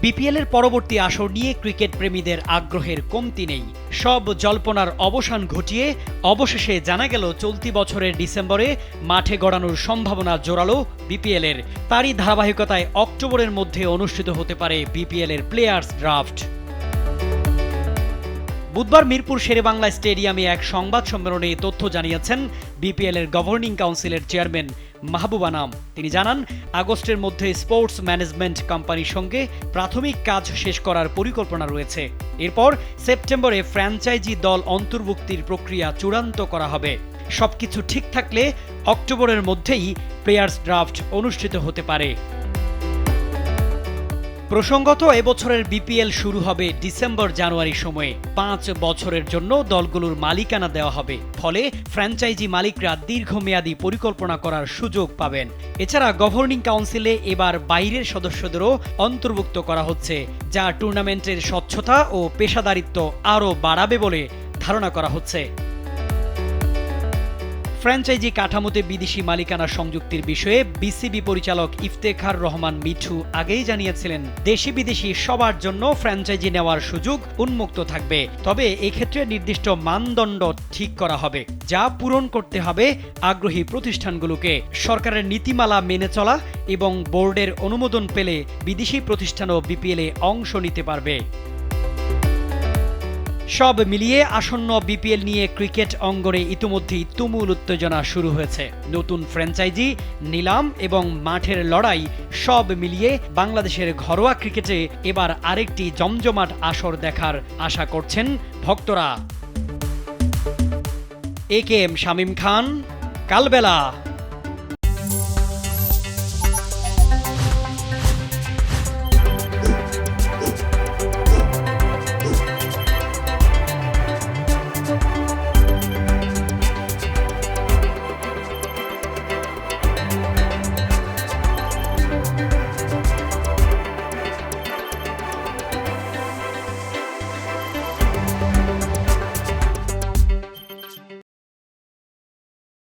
বিপিএলের পরবর্তী আসর নিয়ে ক্রিকেট প্রেমীদের আগ্রহের কমতি নেই। সব জল্পনার অবসান ঘটিয়ে অবশেষে জানা গেল চলতি বছরের ডিসেম্বরে মাঠে গড়ানোর সম্ভাবনা জোরালো বিপিএলের। তারই ধারাবাহিকতায় অক্টোবরের মধ্যে অনুষ্ঠিত হতে পারে বিপিএলের প্লেয়ার্স ড্রাফট। বুধবার মিরপুর শেরেবাংলা স্টেডিয়ামে এক সংবাদ সম্মেলনে তথ্য জানিয়েছেন বিপিএলের গভর্নিং কাউন্সিলের চেয়ারম্যান মাহবুবা আনাম। তিনি জানান, আগস্টের মধ্যে স্পোর্টস ম্যানেজমেন্ট কোম্পানির সঙ্গে প্রাথমিক কাজ শেষ করার পরিকল্পনা রয়েছে। এরপর সেপ্টেম্বরে ফ্র্যাঞ্চাইজি দল অন্তর্ভুক্তির প্রক্রিয়া চূড়ান্ত করা হবে। সবকিছু ঠিক থাকলে অক্টোবরের মধ্যেই প্লেয়ার্স ড্রাফট অনুষ্ঠিত হতে পারে। প্রসঙ্গত, এবছরের বিপিএল শুরু হবে ডিসেম্বর-জানুয়ারি সময়ে। 5 বছরের জন্য দলগুলোর মালিকানা দেওয়া হবে। ফলে ফ্র্যাঞ্চাইজি মালিকরা দীর্ঘমেয়াদী পরিকল্পনা করার সুযোগ পাবেন। এছাড়া গভর্নিং কাউন্সিলে এবার বাইরের সদস্যদেরও অন্তর্ভুক্ত করা হচ্ছে, যা টুর্নামেন্টের স্বচ্ছতা ও পেশাদারিত্ব আরও বাড়াবে বলে ধারণা করা হচ্ছে। ফ্র্যাঞ্চাইজি কাঠামোতে বিদেশি মালিকানা সংযুক্তির বিষয়ে বিসিবি পরিচালক ইফতেখার রহমান মিঠু আগেই জানিয়েছিলেন, দেশি বিদেশি সবার জন্য ফ্র্যাঞ্চাইজি নেওয়ার সুযোগ উন্মুক্ত থাকবে। তবে এক্ষেত্রে নির্দিষ্ট মানদণ্ড ঠিক করা হবে, যা পূরণ করতে হবে আগ্রহী প্রতিষ্ঠানগুলোকে। সরকারের নীতিমালা মেনে চলা এবং বোর্ডের অনুমোদন পেলে বিদেশি প্রতিষ্ঠানও বিপিএলে অংশ নিতে পারবে। সব মিলিয়ে আসন্ন বিপিএল নিয়ে ক্রিকেট অঙ্গনে ইতিমধ্যেই তুমুল উত্তেজনা শুরু হয়েছে। নতুন ফ্র্যাঞ্চাইজি, নিলাম এবং মাঠের লড়াই সব মিলিয়ে বাংলাদেশের ঘরোয়া ক্রিকেটে এবার আরেকটি জমজমাট আসর দেখার আশা করছেন ভক্তরা। এ কে এম শামীম খান, কালবেলা।